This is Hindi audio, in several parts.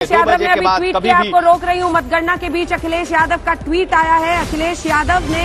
यादव ने अभी ट्वीट किया, आपको रोक रही हूं, मतगणना के बीच अखिलेश यादव का ट्वीट आया है। अखिलेश यादव ने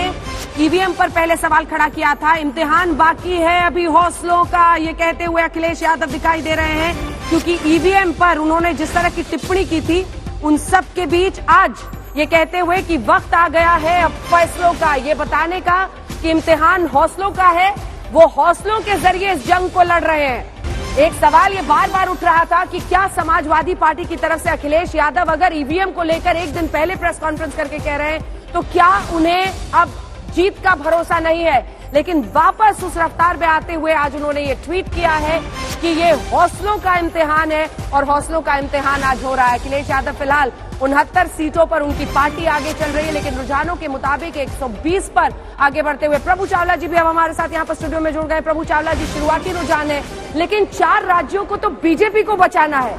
ईवीएम पर पहले सवाल खड़ा किया था, इम्तिहान बाकी है अभी हौसलों का, ये कहते हुए अखिलेश यादव दिखाई दे रहे हैं, क्योंकि ईवीएम पर उन्होंने जिस तरह की टिप्पणी की थी उन सब के बीच आज ये कहते हुए कि वक्त आ गया है अब फैसलों का, ये बताने का कि इम्तिहान हौसलों का है, वो हौसलों के जरिए इस जंग को लड़ रहे हैं। एक सवाल ये बार बार उठ रहा था कि क्या समाजवादी पार्टी की तरफ से अखिलेश यादव अगर ईवीएम को लेकर एक दिन पहले प्रेस कॉन्फ्रेंस करके कह रहे हैं तो क्या उन्हें अब जीत का भरोसा नहीं है, लेकिन वापस उस रफ्तार में आते हुए आज उन्होंने ये ट्वीट किया है कि ये हौसलों का इम्तिहान है और हौसलों का इम्तिहान आज हो रहा है। अखिलेश यादव फिलहाल 69 सीटों पर उनकी पार्टी आगे चल रही है, लेकिन रुझानों के मुताबिक 120 पर आगे बढ़ते हुए प्रभु चावला जी भी अब हमारे साथ यहाँ पर स्टूडियो में जुड़ गए। प्रभु चावला जी, शुरुआती रुझान है, लेकिन 4 राज्यों को तो बीजेपी को बचाना है,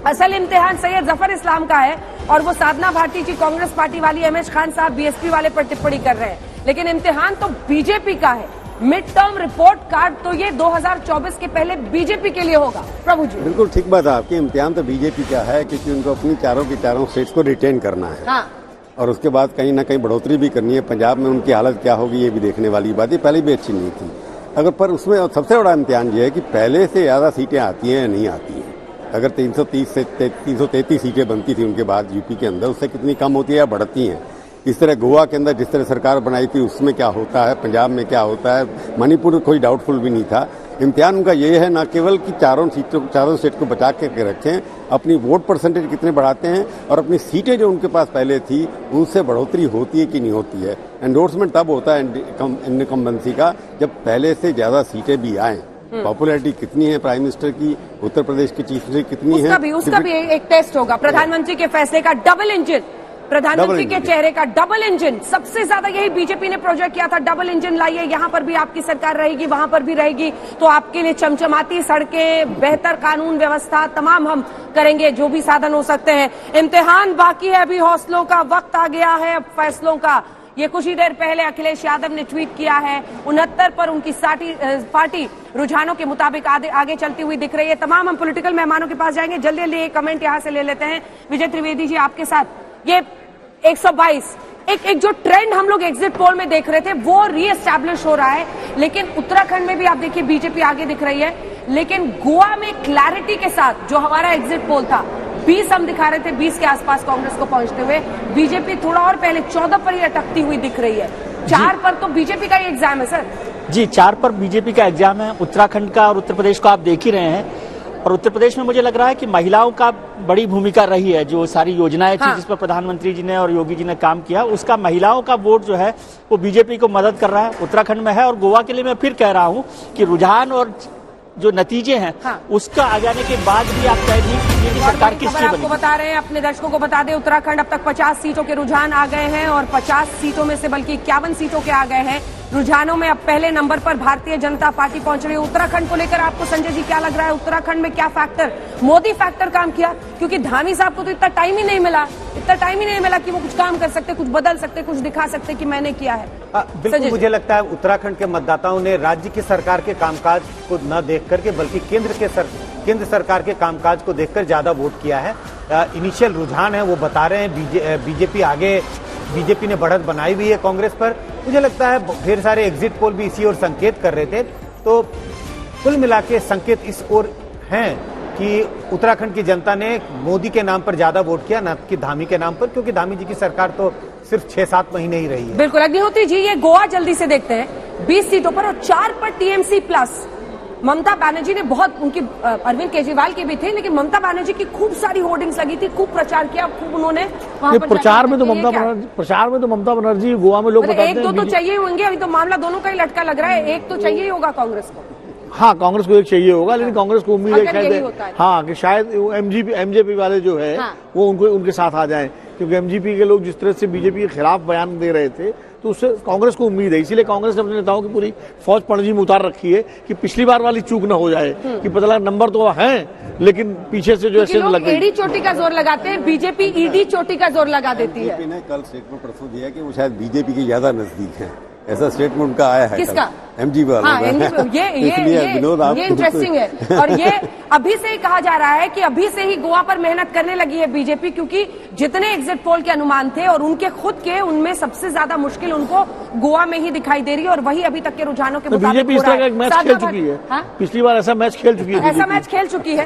असल इम्तिहान सैयद जफर इस्लाम का है और वो साधना भारती जी कांग्रेस पार्टी वाली, एमएच खान साहब बीएसपी वाले पर टिप्पणी कर रहे हैं, लेकिन इम्तिहान तो बीजेपी का है। मिड टर्म रिपोर्ट कार्ड तो ये 2024 के पहले बीजेपी के लिए होगा। प्रभु जी, बिल्कुल ठीक बात है आपकी, इम्तिहान तो बीजेपी का है क्योंकि उनको अपनी चारों की चारों स्टेट्स को रिटेन करना है। हाँ। और उसके बाद कहीं ना कहीं बढ़ोतरी भी करनी है। पंजाब में उनकी हालत क्या होगी ये भी देखने वाली बात है, पहले भी अच्छी नहीं थी अगर, पर उसमें सबसे बड़ा इम्तिहान ये है कि पहले से ज्यादा सीटें आती हैं या नहीं आती हैं। अगर 330 से 333 सीटें बनती थी उनके बाद यूपी के अंदर, उससे कितनी कम होती है या बढ़ती हैं। इस तरह गोवा के अंदर जिस तरह सरकार बनाई थी उसमें क्या होता है, पंजाब में क्या होता है, मणिपुर कोई डाउटफुल भी नहीं था। इम्तिहान उनका ये है ना केवल कि चारों स्टेट को बचा के रखें, अपनी वोट परसेंटेज कितने बढ़ाते हैं और अपनी सीटें जो उनके पास पहले थी उनसे बढ़ोतरी होती है कि नहीं होती है। एंडोर्समेंट तब होता है इनकम्बेंसी का जब पहले से ज्यादा सीटें भी आए। पॉपुलैरिटी कितनी है प्राइम मिनिस्टर की, उत्तर प्रदेश की चीफ मिनिस्टर कितनी है, उसका भी एक टेस्ट होगा। प्रधानमंत्री के फैसले का डबल इंजन, प्रधानमंत्री के चेहरे का डबल इंजन, सबसे ज्यादा यही बीजेपी ने प्रोजेक्ट किया था, डबल इंजन लाइए, यहां पर भी आपकी सरकार रहेगी, वहां पर भी रहेगी, तो आपके लिए चमचमाती सड़कें, बेहतर कानून व्यवस्था तमाम हम करेंगे, जो भी साधन हो सकते हैं। इम्तिहान बाकी है अभी हौसलों का, वक्त आ गया है अब फैसलों का, ये कुछ ही देर पहले अखिलेश यादव ने ट्वीट किया है। 69 पर उनकी पार्टी रुझानों के मुताबिक आगे चलती हुई दिख रही है। तमाम हम पॉलिटिकल मेहमानों के पास जाएंगे, जल्दी जल्दी एक कमेंट यहां से ले लेते हैं। विजय त्रिवेदी जी, आपके साथ ये 122 एक जो ट्रेंड हम लोग एग्जिट पोल में देख रहे थे वो रीएस्टैब्लिश हो रहा है, लेकिन उत्तराखंड में भी आप देखिए बीजेपी आगे दिख रही है, लेकिन गोवा में क्लैरिटी के साथ जो हमारा एग्जिट पोल था 20 हम दिखा रहे थे, 20 के आसपास कांग्रेस को पहुंचते हुए, बीजेपी थोड़ा और पहले 14 पर ही अटकती हुई दिख रही है। 4 पर तो बीजेपी का ही एग्जाम है सर। जी, 4 पर बीजेपी का एग्जाम है। उत्तराखंड का और उत्तर प्रदेश को आप देख ही रहे हैं, और उत्तर प्रदेश में मुझे लग रहा है कि महिलाओं का बड़ी भूमिका रही है। जो सारी योजनाएं थी जिस पर प्रधानमंत्री जी ने और योगी जी ने काम किया, उसका महिलाओं का वोट जो है वो बीजेपी को मदद कर रहा है, उत्तराखंड में है। और गोवा के लिए मैं फिर कह रहा हूं कि रुझान और जो नतीजे हैं उसका आ जाने के बाद भी आप कह दीजिए कि सरकार किसकी बनी। आपको बता रहे हैं, अपने दर्शकों को बता दें, उत्तराखंड अब तक 50 सीटों के रुझान आ गए हैं और 50 सीटों में से बल्कि 51 सीटों के आ गए हैं रुझानों में। अब पहले नंबर पर भारतीय जनता पार्टी पहुंच रही है। उत्तराखंड को लेकर आपको संजय जी क्या लग रहा है, उत्तराखंड में क्या फैक्टर, मोदी फैक्टर काम किया? क्योंकि धामी साहब को तो इतना टाइम ही नहीं मिला कि वो कुछ काम कर सकते, कुछ बदल सकते, कुछ दिखा सकते कि मैंने किया है। बिल्कुल, मुझे लगता है उत्तराखंड के मतदाताओं ने राज्य की सरकार के कामकाज को न देख करके बल्कि केंद्र सरकार के कामकाज को देखकर ज्यादा वोट किया है। इनिशियल रुझान है वो बता रहे हैं बीजेपी आगे, बीजेपी ने बढ़त बनाई हुई है कांग्रेस पर। मुझे लगता है ढेर सारे एग्जिट पोल भी इसी ओर संकेत कर रहे थे, तो कुल मिला के संकेत इस ओर हैं कि उत्तराखंड की जनता ने मोदी के नाम पर ज्यादा वोट किया, न कि धामी के नाम पर, क्योंकि धामी जी की सरकार तो सिर्फ 6-7 महीने ही रही है। बिल्कुल अग्निहोत्री जी, ये गोवा जल्दी से देखते हैं, 20 सीटों पर और 4 पर टीएमसी प्लस। ममता बनर्जी ने बहुत, उनकी अरविंद केजरीवाल की भी थे, लेकिन ममता बनर्जी की खूब सारी होर्डिंग्स लगी थी, खूब प्रचार किया, खूब उन्होंने प्रचार में तो ममता बनर्जी गोवा में लोग बताते हैं 1-2 तो चाहिए होंगे। अभी तो मामला दोनों का ही लटका लग रहा है, एक तो चाहिए ही होगा कांग्रेस को। हाँ, कांग्रेस को एक चाहिए होगा, लेकिन कांग्रेस को उम्मीद है शायद कि शायद एमजेपी वाले जो है वो उनके साथ आ जाएं, क्योंकि एमजीपी के लोग जिस तरह से बीजेपी के खिलाफ बयान दे रहे थे तो उससे कांग्रेस को उम्मीद है। इसीलिए कांग्रेस ने अपने नेताओं की पूरी फौज पणजी में उतार रखी है कि पिछली बार वाली चूक न हो जाए, कि पता लगा नंबर तो हैं लेकिन पीछे से जो है लग गई। ईडी चोटी का जोर लगाते हैं, बीजेपी ईडी चोटी का जोर लगा देती है। बीजेपी ने कल स्टेटमेंट परसों दिया कि वो शायद बीजेपी के ज्यादा नजदीक है। ऐसा स्टेटमेंट उनका आया है। किसका? एमजी वाला। हाँ, ये इंटरेस्टिंग है। और ये अभी से ही कहा जा रहा है कि अभी से ही गोवा पर मेहनत करने लगी है बीजेपी, क्योंकि जितने एग्जिट पोल के अनुमान थे और उनके खुद के, उनमें सबसे ज्यादा मुश्किल उनको गोवा में ही दिखाई दे रही है और वही अभी तक के रुझानों के मुताबिक बीजेपी इस तरह का मैच खेल चुकी है। पिछली बार ऐसा मैच खेल चुकी है। ऐसा मैच खेल चुकी है।